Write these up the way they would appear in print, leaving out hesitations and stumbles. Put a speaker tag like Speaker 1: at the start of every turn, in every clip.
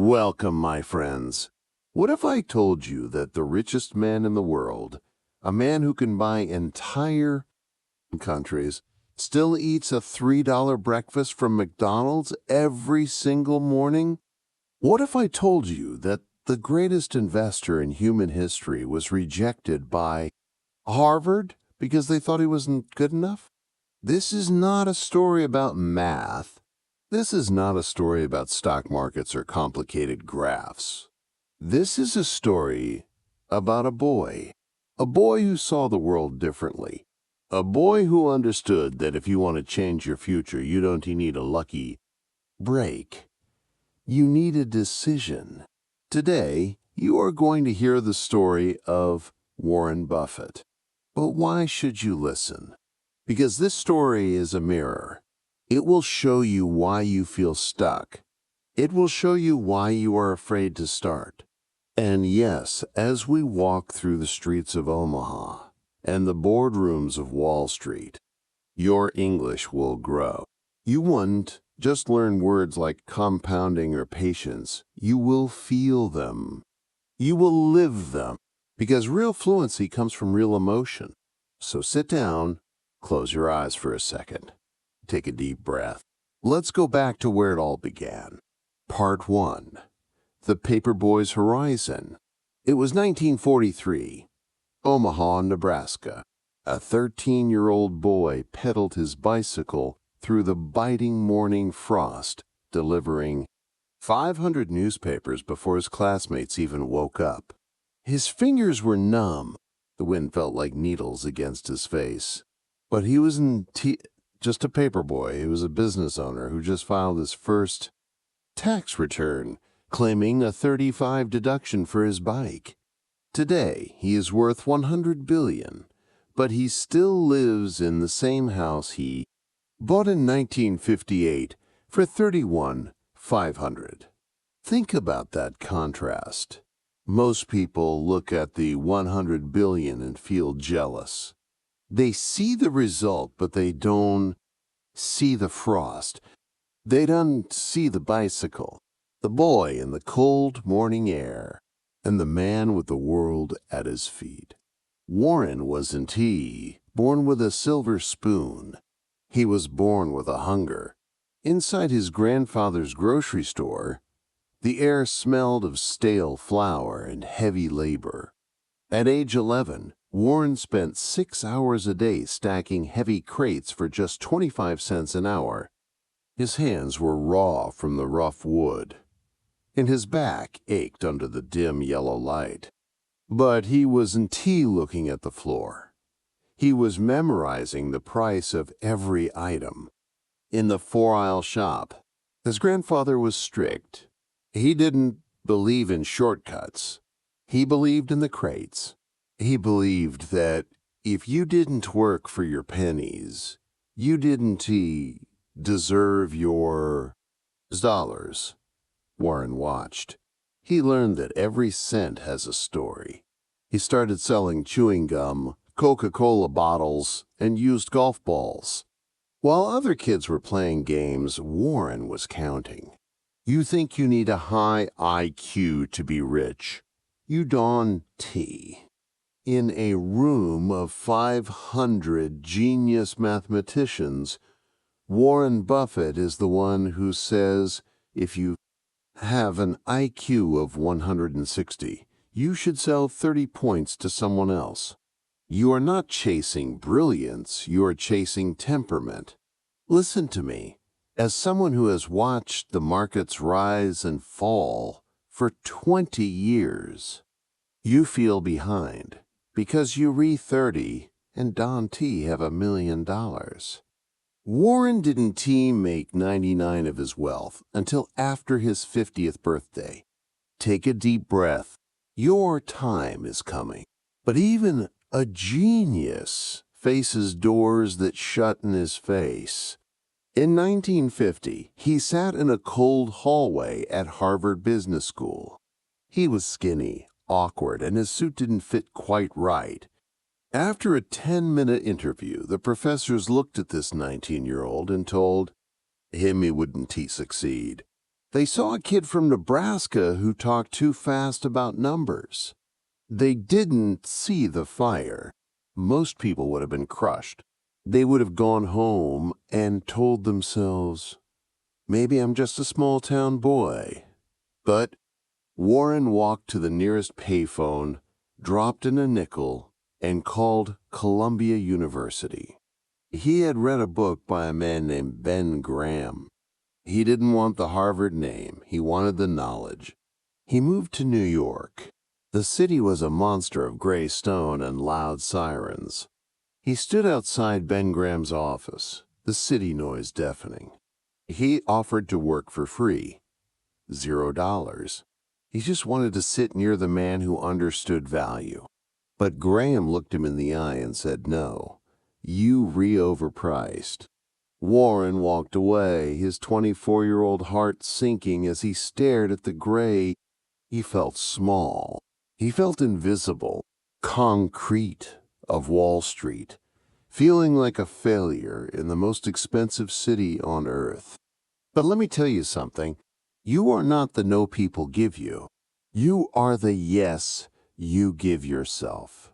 Speaker 1: Welcome, my friends. What if I told you that the richest man in the world, a man who can buy entire countries, still eats a $3 breakfast from McDonald's every single morning? What if I told you that the greatest investor in human history was rejected by Harvard because they thought he wasn't good enough? This is not a story about math. This is not a story about stock markets or complicated graphs. This is a story about a boy who saw the world differently, a boy who understood that if you want to change your future, you don't need a lucky break. You need a decision. Today, you are going to hear the story of Warren Buffett. But why should you listen? Because this story is a mirror. It will show you why you feel stuck. It will show you why you are afraid to start. And yes, as we walk through the streets of Omaha and the boardrooms of Wall Street, your English will grow. You won't just learn words like compounding or patience. You will feel them. You will live them, because real fluency comes from real emotion. So sit down, close your eyes for a second. Take a deep breath. Let's go back to where it all began. Part 1. The Paperboy's Horizon. It was 1943, Omaha, Nebraska. A 13-year-old boy pedaled his bicycle through the biting morning frost, delivering 500 newspapers before his classmates even woke up. His fingers were numb. The wind felt like needles against his face. But he wasn't just a paper boy. He was a business owner who just filed his first tax return, claiming a 35 deduction for his bike. Today, he is worth $100 billion, but he still lives in the same house he bought in 1958 for $31,500. Think about that contrast. Most people look at the $100 billion and feel jealous. They see the result, but they don't see the frost. They don't see the bicycle, the boy in the cold morning air, and the man with the world at his feet. Warren wasn't he born with a silver spoon. He was born with a hunger. Inside his grandfather's grocery store, the air smelled of stale flour and heavy labor. At age 11, Warren spent 6 hours a day stacking heavy crates for just 25 cents an hour. His hands were raw from the rough wood, and his back ached under the dim yellow light. But he wasn't looking at the floor. He was memorizing the price of every item. In the 4-aisle shop, his grandfather was strict. He didn't believe in shortcuts. He believed in the crates. He believed that if you didn't work for your pennies, you didn't deserve your dollars. Warren watched. He learned that every cent has a story. He started selling chewing gum, Coca-Cola bottles, and used golf balls. While other kids were playing games, Warren was counting. You think you need a high IQ to be rich? You don't. In a room of 500 genius mathematicians, Warren Buffett is the one who says if you have an IQ of 160, you should sell 30 points to someone else. You are not chasing brilliance, you are chasing temperament. Listen to me. As someone who has watched the markets rise and fall for 20 years, you feel behind because you re-30 and Don T have $1 million. Warren didn't make 99 of his wealth until after his 50th birthday. Take a deep breath. Your time is coming. But even a genius faces doors that shut in his face. In 1950, he sat in a cold hallway at Harvard Business School. He was skinny, awkward, and his suit didn't fit quite right. After a 10-minute interview, the professors looked at this 19-year-old and told him he wouldn't succeed. They saw a kid from Nebraska who talked too fast about numbers. They didn't see the fire. Most people would have been crushed. They would have gone home and told themselves, maybe I'm just a small-town boy. But Warren walked to the nearest payphone, dropped in a nickel, and called Columbia University. He had read a book by a man named Ben Graham. He didn't want the Harvard name. He wanted the knowledge. He moved to New York. The city was a monster of gray stone and loud sirens. He stood outside Ben Graham's office, the city noise deafening. He offered to work for free, $0. He just wanted to sit near the man who understood value. But Graham looked him in the eye and said, no, you overpriced. Warren walked away, his 24-year-old heart sinking as he stared at the gray. He felt small. He felt invisible, concrete of Wall Street, feeling like a failure in the most expensive city on earth. But let me tell you something. You are not the no people give you. You are the yes you give yourself.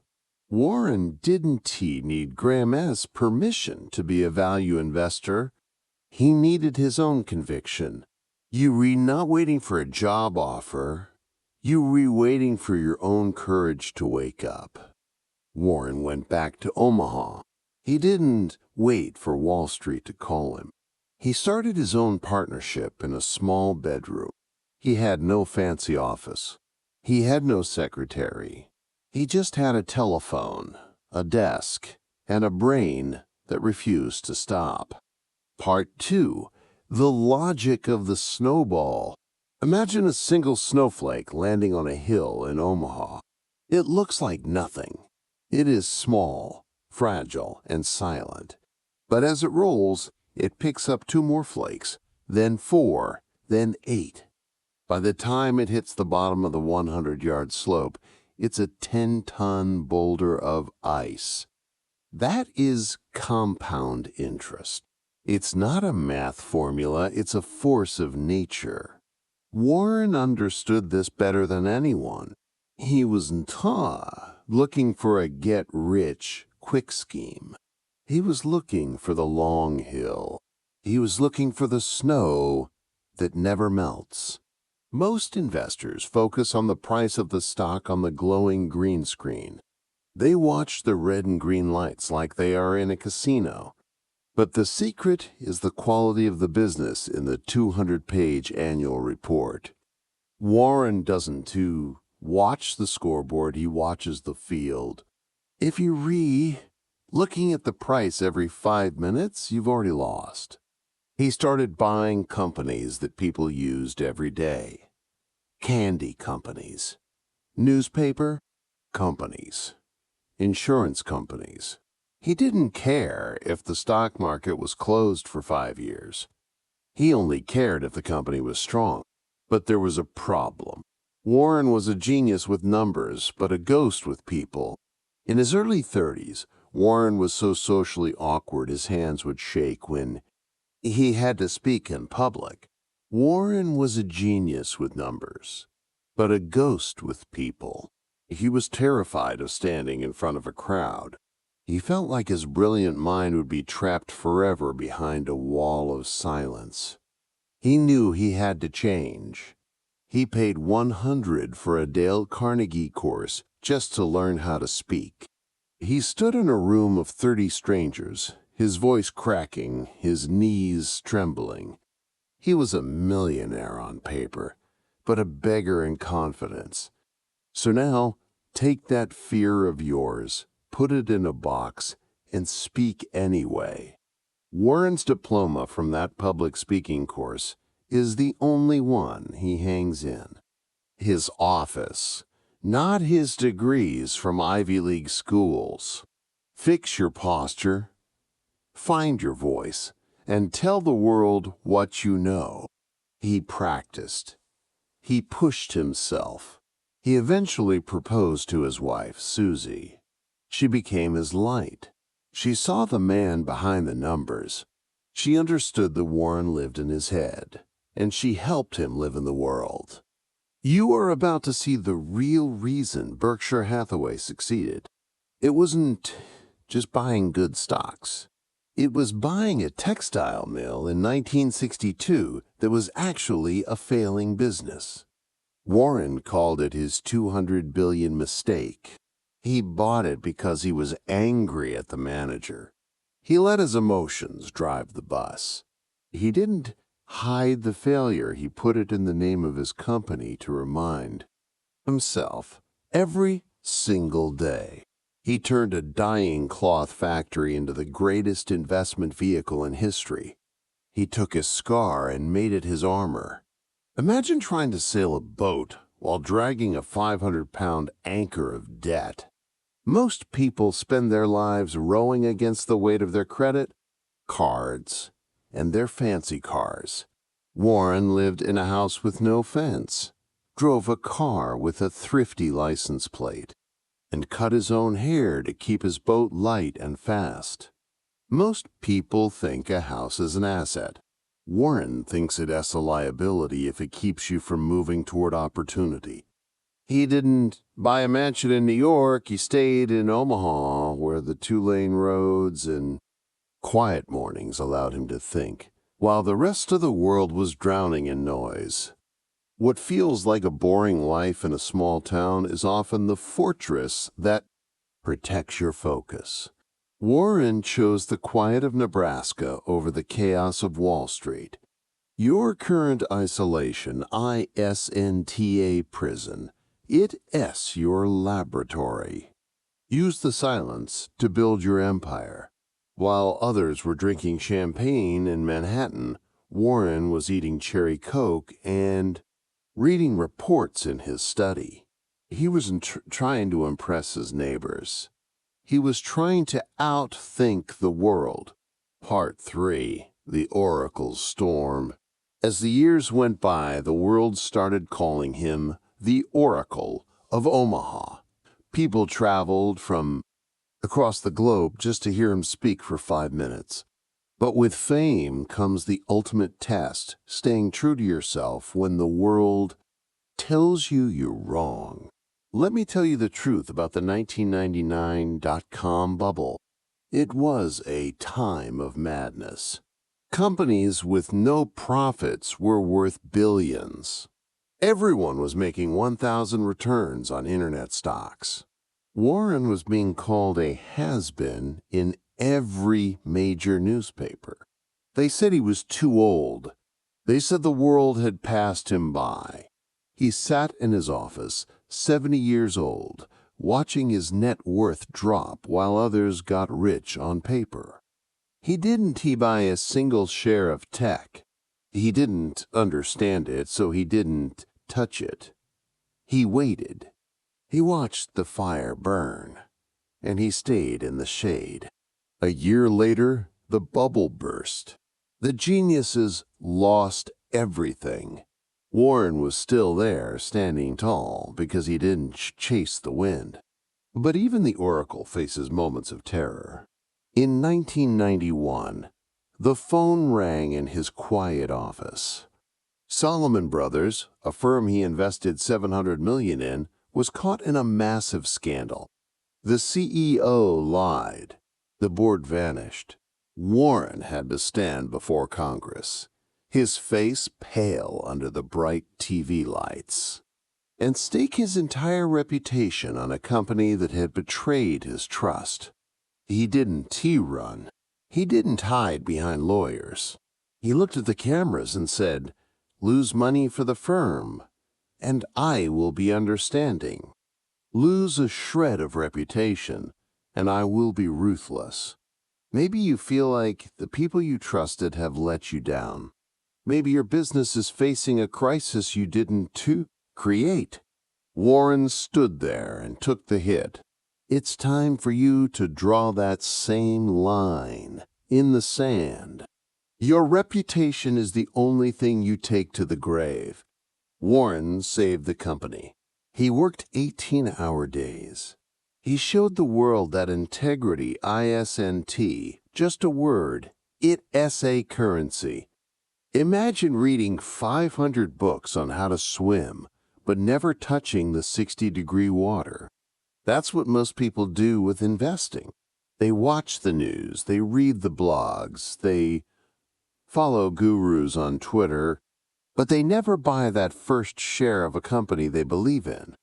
Speaker 1: Warren didn't need Graham's permission to be a value investor. He needed his own conviction. You were not waiting for a job offer. You were waiting for your own courage to wake up. Warren went back to Omaha. He didn't wait for Wall Street to call him. He started his own partnership in a small bedroom. He had no fancy office. He had no secretary. He just had a telephone, a desk, and a brain that refused to stop. Part 2. The logic of the snowball. Imagine a single snowflake landing on a hill in Omaha. It looks like nothing. It is small, fragile, and silent. But as it rolls, it picks up 2 more flakes, then 4, then 8. By the time it hits the bottom of the 100-yard slope, it's a 10-ton boulder of ice. That is compound interest. It's not a math formula, it's a force of nature. Warren understood this better than anyone. He was looking for a get-rich-quick scheme. He was looking for the long hill. He was looking for the snow that never melts. Most investors focus on the price of the stock on the glowing green screen. They watch the red and green lights like they are in a casino. But the secret is the quality of the business in the 200-page annual report. Warren doesn't watch the scoreboard, he watches the field. If you looking at the price every 5 minutes, you've already lost. He started buying companies that people used every day. Candy companies, newspaper companies, insurance companies. He didn't care if the stock market was closed for 5 years. He only cared if the company was strong. But there was a problem. Warren was a genius with numbers, but a ghost with people. In his early 30s, Warren was so socially awkward his hands would shake when he had to speak in public. Warren was a genius with numbers, but a ghost with people. He was terrified of standing in front of a crowd. He felt like his brilliant mind would be trapped forever behind a wall of silence. He knew he had to change. He paid $100 for a Dale Carnegie course just to learn how to speak. He stood in a room of 30 strangers, his voice cracking, his knees trembling. He was a millionaire on paper, but a beggar in confidence. So now, take that fear of yours, put it in a box, and speak anyway. Warren's diploma from that public speaking course is the only one he hangs in. His office, not his degrees from Ivy League schools. Fix your posture, find your voice, and tell the world what you know. He practiced. He pushed himself. He eventually proposed to his wife, Susie. She became his light. She saw the man behind the numbers. She understood that Warren lived in his head. and she helped him live in the world. You are about to see the real reason Berkshire Hathaway succeeded. It wasn't just buying good stocks. It was buying a textile mill in 1962 that was actually a failing business. Warren called it his $200 billion mistake. He bought it because he was angry at the manager. He let his emotions drive the bus. He didn't hide the failure. He put it in the name of his company to remind himself every single day. He turned a dyeing cloth factory into the greatest investment vehicle in history. He took his scar and made it his armor. Imagine trying to sail a boat while dragging a 500-pound anchor of debt. Most people spend their lives rowing against the weight of their credit, cards, and their fancy cars. Warren lived in a house with no fence, drove a car with a THRIFTY license plate, and cut his own hair to keep his boat light and fast. Most people think a house is an asset. Warren thinks it as a liability if it keeps you from moving toward opportunity. He didn't buy a mansion in New York. He stayed in Omaha, where the two-lane roads and quiet mornings allowed him to think, while the rest of the world was drowning in noise. What feels like a boring life in a small town is often the fortress that protects your focus. Warren chose the quiet of Nebraska over the chaos of Wall Street. Your current isolation, ISNTA prison, it-s your laboratory. Use the silence to build your empire. While others were drinking champagne in Manhattan, Warren was eating cherry Coke and reading reports in his study. He wasn't trying to impress his neighbors. He was trying to outthink the world. Part 3. The Oracle's Storm. As the years went by, the world started calling him the Oracle of Omaha. People traveled from across the globe just to hear him speak for 5 minutes. But with fame comes the ultimate test, staying true to yourself when the world tells you you're wrong. Let me tell you the truth about the 1999 dot-com bubble. It was a time of madness. Companies with no profits were worth billions. Everyone was making 1,000 returns on internet stocks. Warren was being called a has-been in every major newspaper. They said he was too old. They said the world had passed him by. He sat in his office, 70 years old, watching his net worth drop while others got rich on paper. He didn't buy a single share of tech. He didn't understand it, so he didn't touch it. He waited. He watched the fire burn, and he stayed in the shade. A year later, the bubble burst. The geniuses lost everything. Warren was still there, standing tall, because he didn't chase the wind. But even the Oracle faces moments of terror. In 1991, the phone rang in his quiet office. Salomon Brothers, a firm he invested $700 million in, was caught in a massive scandal. The CEO lied. The board vanished. Warren had to stand before Congress, his face pale under the bright TV lights, and stake his entire reputation on a company that had betrayed his trust. He didn't T-run. He didn't hide behind lawyers. He looked at the cameras and said, "Lose money for the firm, and I will be understanding. Lose a shred of reputation, and I will be ruthless." Maybe you feel like the people you trusted have let you down. Maybe your business is facing a crisis you didn't create. Warren stood there and took the hit. It's time for you to draw that same line in the sand. Your reputation is the only thing you take to the grave. Warren saved the company. He worked 18-hour days. He showed the world that integrity, ISNT, just a word, it-s a currency. Imagine reading 500 books on how to swim, but never touching the 60-degree water. That's what most people do with investing. They watch the news, they read the blogs, they follow gurus on Twitter, but they never buy that first share of a company they believe in.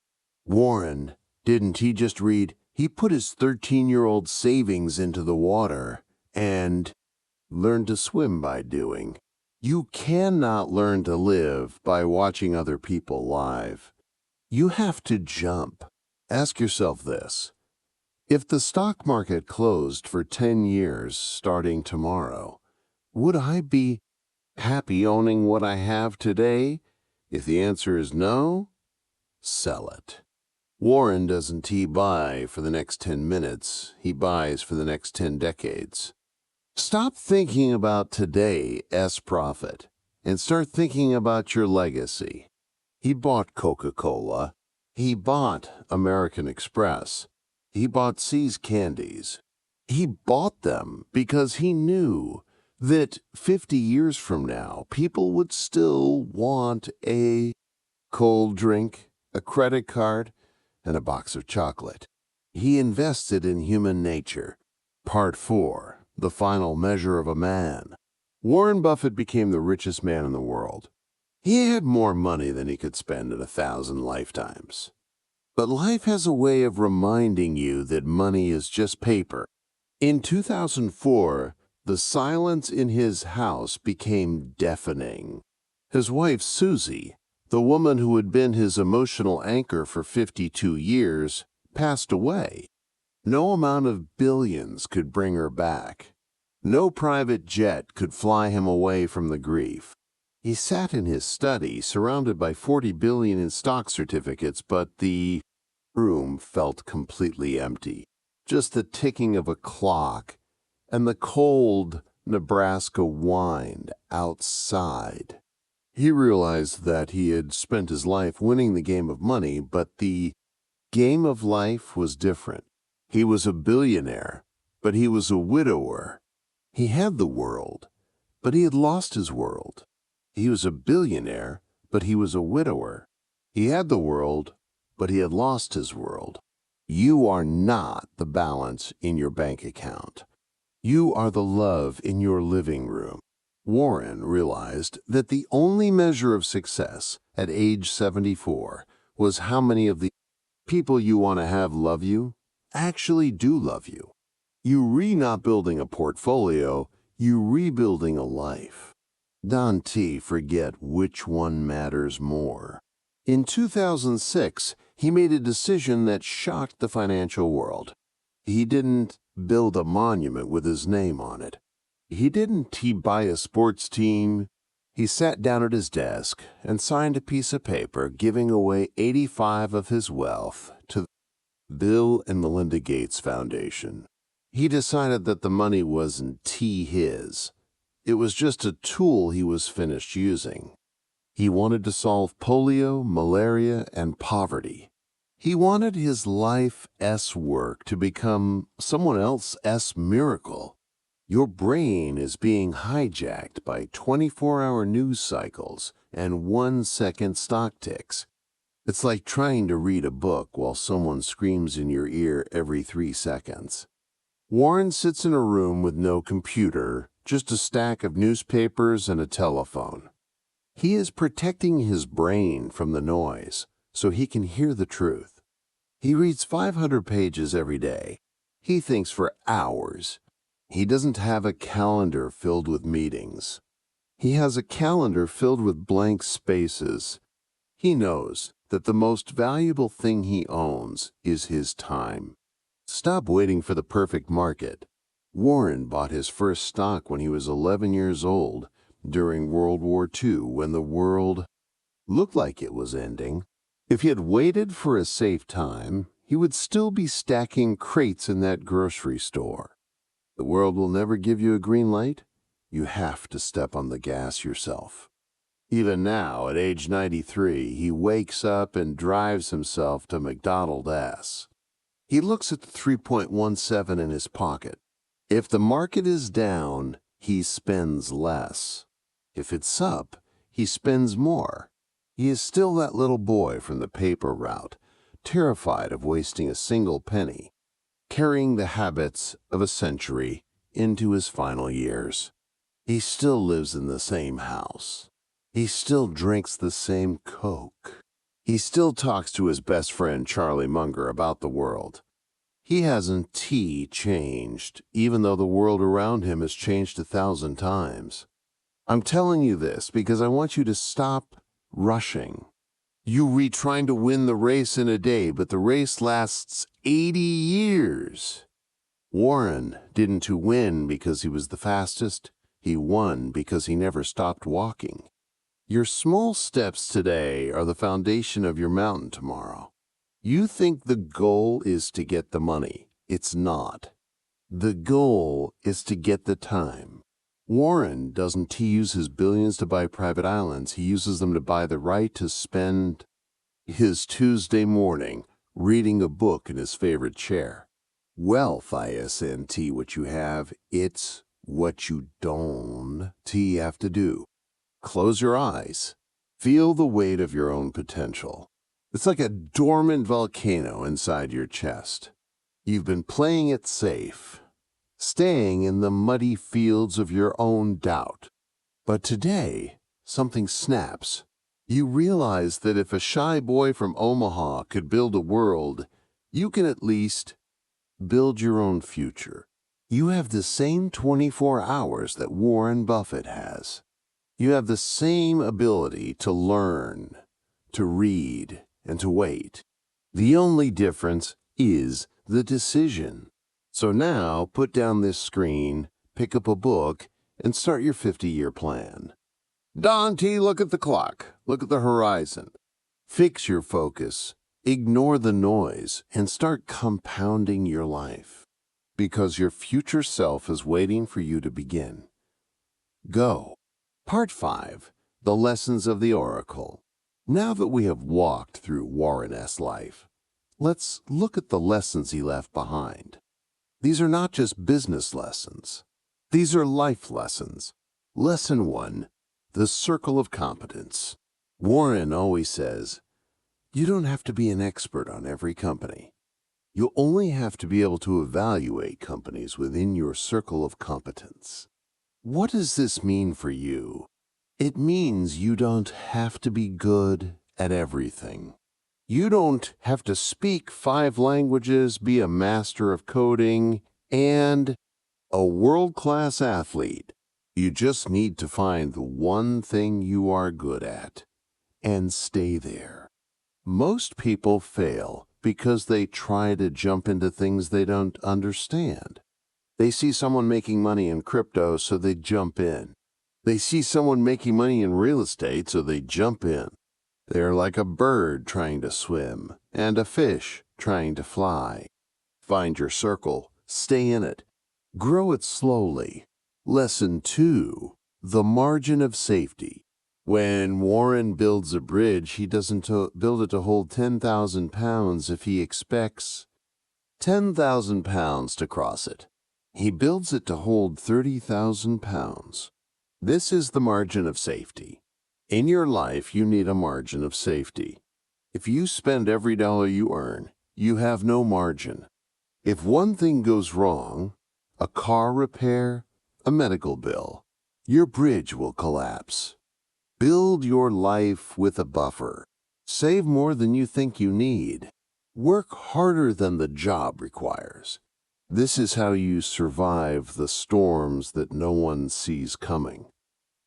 Speaker 1: Warren, didn't he just read, he put his 13-year-old savings into the water and learned to swim by doing. You cannot learn to live by watching other people live. You have to jump. Ask yourself this. If the stock market closed for 10 years starting tomorrow, would I be happy owning what I have today? If the answer is no, sell it. Warren doesn't buy for the next 10 minutes, he buys for the next 10 decades. Stop thinking about today's profit and start thinking about your legacy. He bought Coca-Cola. He bought American Express. He bought See's Candies. He bought them because he knew that 50 years from now, people would still want a cold drink, a credit card, and a box of chocolate. He invested in human nature. Part 4. The final measure of a man. Warren Buffett became the richest man in the world. He had more money than he could spend in 1,000 lifetimes. But life has a way of reminding you that money is just paper. In 2004, the silence in his house became deafening. His wife, Susie, the woman who had been his emotional anchor for 52 years, passed away. No amount of billions could bring her back. No private jet could fly him away from the grief. He sat in his study, surrounded by $40 billion in stock certificates, but the room felt completely empty. Just the ticking of a clock and the cold Nebraska wind outside. He realized that he had spent his life winning the game of money, but the game of life was different. He was a billionaire, but he was a widower. He had the world, but he had lost his world. He was a billionaire, but he was a widower. He had the world, but he had lost his world. You are not the balance in your bank account. You are the love in your living room. Warren realized that the only measure of success at age 74 was how many of the people you want to have love you actually do love you. You not building a portfolio, you rebuilding a life. Don't forget which one matters more. In 2006, he made a decision that shocked the financial world. He didn't build a monument with his name on it. He didn't buy a sports team. He sat down at his desk and signed a piece of paper giving away 85% of his wealth to the Bill and Melinda Gates Foundation. He decided that the money wasn't his. It was just a tool he was finished using. He wanted to solve polio, malaria, and poverty. He wanted his life's work to become someone else's miracle. Your brain is being hijacked by 24-hour news cycles and 1-second stock ticks. It's like trying to read a book while someone screams in your ear every 3 seconds. Warren sits in a room with no computer, just a stack of newspapers and a telephone. He is protecting his brain from the noise so he can hear the truth. He reads 500 pages every day. He thinks for hours. He doesn't have a calendar filled with meetings. He has a calendar filled with blank spaces. He knows that the most valuable thing he owns is his time. Stop waiting for the perfect market. Warren bought his first stock when he was 11 years old during World War II when the world looked like it was ending. If he had waited for a safe time, he would still be stacking crates in that grocery store. The world will never give you a green light. You have to step on the gas yourself. Even now, at age 93, he wakes up and drives himself to McDonald's. He looks at the 3.17 in his pocket. If the market is down, he spends less. If it's up, he spends more. He is still that little boy from the paper route, terrified of wasting a single penny, carrying the habits of a century into his final years. He still lives in the same house. He still drinks the same Coke. He still talks to his best friend Charlie Munger about the world. He hasn't changed, even though the world around him has changed 1,000 times. I'm telling you this because I want you to stop rushing. You trying to win the race in a day, but the race lasts 80 years. Warren didn't win because he was the fastest. He won because he never stopped walking. Your small steps today are the foundation of your mountain tomorrow. You think the goal is to get the money. It's not. The goal is to get the time. Warren doesn't use his billions to buy private islands. He uses them to buy the right to spend his Tuesday morning reading a book in his favorite chair. Wealth, isn't what you have, it's what you don't have to do. Close your eyes. Feel the weight of your own potential. It's like a dormant volcano inside your chest. You've been playing it safe, staying in the muddy fields of your own doubt. But today, something snaps. You realize that if a shy boy from Omaha could build a world, you can at least build your own future. You have the same 24 hours that Warren Buffett has. You have the same ability to learn, to read, and to wait. The only difference is the decision. So now put down this screen, pick up a book, and start your 50-year plan. Don T, look at the clock. Look at the horizon. Fix your focus. Ignore the noise and start compounding your life. Because your future self is waiting for you to begin. Go. Part 5. The Lessons of the Oracle. Now that we have walked through Warren's life, let's look at the lessons he left behind. These are not just business lessons. These are life lessons. Lesson 1. The Circle of Competence. Warren always says, you don't have to be an expert on every company. You only have to be able to evaluate companies within your circle of competence. What does this mean for you? It means you don't have to be good at everything. You don't have to speak 5 languages, be a master of coding, and a world-class athlete. You just need to find the one thing you are good at and stay there. Most people fail because they try to jump into things they don't understand. They see someone making money in crypto, so they jump in. They see someone making money in real estate, so they jump in. They're like a bird trying to swim and a fish trying to fly. Find your circle, stay in it, grow it slowly. Lesson 2. The Margin of Safety. When Warren builds a bridge, he doesn't build it to hold 10,000 pounds if he expects 10,000 pounds to cross it. He builds it to hold 30,000 pounds. This is the margin of safety. In your life, you need a margin of safety. If you spend every dollar you earn, you have no margin. If one thing goes wrong, a car repair, a medical bill, your bridge will collapse. Build your life with a buffer. Save more than you think you need. Work harder than the job requires. This is how you survive the storms that no one sees coming.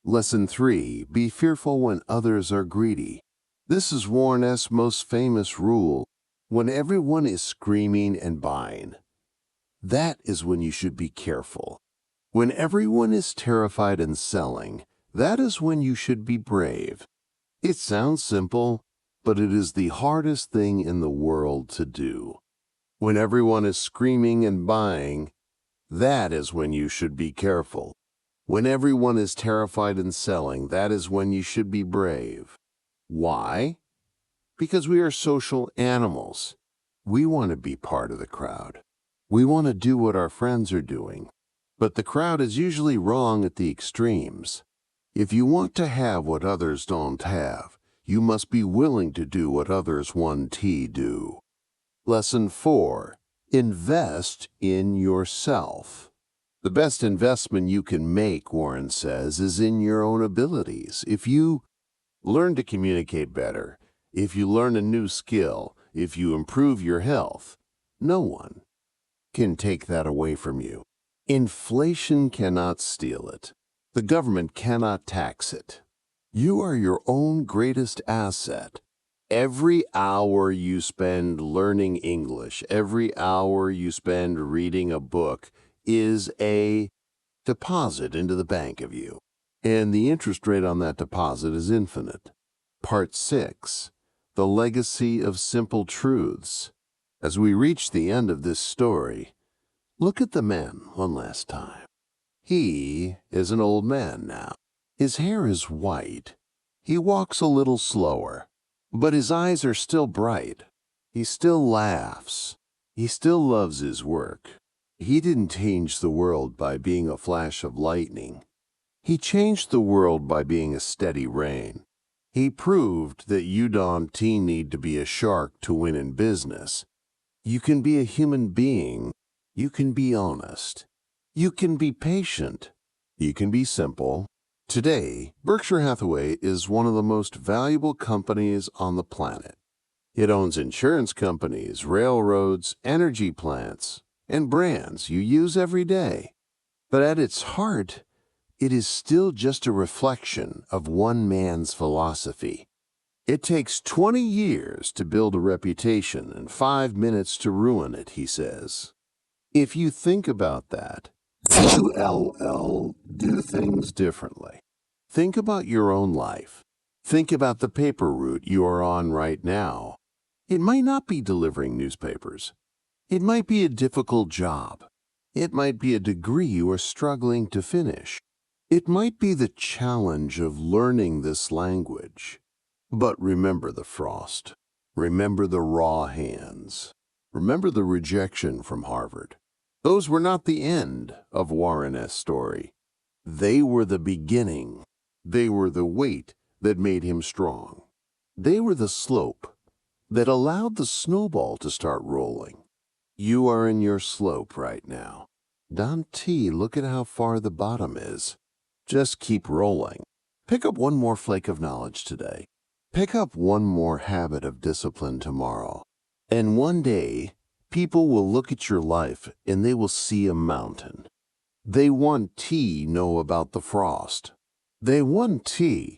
Speaker 1: Lesson 3. Be fearful when others are greedy. This is Warren's most famous rule. When everyone is screaming and buying, that is when you should be careful. When everyone is terrified and selling, that is when you should be brave. It sounds simple, but it is the hardest thing in the world to do. When everyone is screaming and buying, that is when you should be careful. When everyone is terrified and selling, that is when you should be brave. Why? Because we are social animals. We want to be part of the crowd. We want to do what our friends are doing. But the crowd is usually wrong at the extremes. If you want to have what others don't have, you must be willing to do what others want to do. Lesson 4. Invest in yourself. The best investment you can make, Warren says, is in your own abilities. If you learn to communicate better, if you learn a new skill, if you improve your health, no one can take that away from you. Inflation cannot steal it. The government cannot tax it. You are your own greatest asset. Every hour you spend learning English, every hour you spend reading a book is a deposit into the bank of you. And the interest rate on that deposit is infinite. Part 6. The Legacy of Simple Truths. As we reach the end of this story, look at the man one last time. He is an old man now. His hair is white. He walks a little slower, but his eyes are still bright. He still laughs. He still loves his work. He didn't change the world by being a flash of lightning. He changed the world by being a steady rain. He proved that you don't need to be a shark to win in business. You can be a human being. You can be honest. You can be patient. You can be simple. Today, Berkshire Hathaway is one of the most valuable companies on the planet. It owns insurance companies, railroads, energy plants, and brands you use every day. But at its heart, it is still just a reflection of one man's philosophy. It takes 20 years to build a reputation and 5 minutes to ruin it, he says. If you think about that, ULL, do things differently. Think about your own life. Think about the paper route you are on right now. It might not be delivering newspapers. It might be a difficult job. It might be a degree you are struggling to finish. It might be the challenge of learning this language. But remember the frost. Remember the raw hands. Remember the rejection from Harvard. Those were not the end of Warren S.'s story. They were the beginning. They were the weight that made him strong. They were the slope that allowed the snowball to start rolling. You are in your slope right now. Dante, look at how far the bottom is. Just keep rolling. Pick up one more flake of knowledge today. Pick up one more habit of discipline tomorrow. And one day, people will look at your life and they will see a mountain. They want to know about the frost. They want to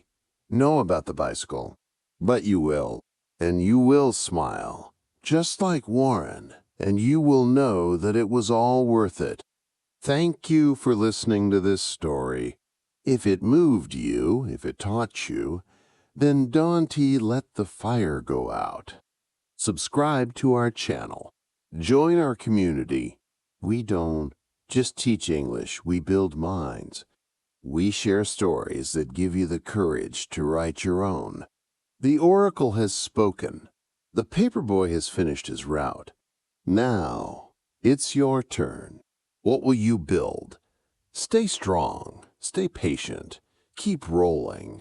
Speaker 1: know about the bicycle. But you will, and you will smile, just like Warren, and you will know that it was all worth it. Thank you for listening to this story. If it moved you, if it taught you, then don't let the fire go out. Subscribe to our channel. Join our community. We don't just teach English, we build minds. We share stories that give you the courage to write your own. The oracle has spoken. The paperboy has finished his route. Now, it's your turn. What will you build? Stay strong, stay patient, keep rolling.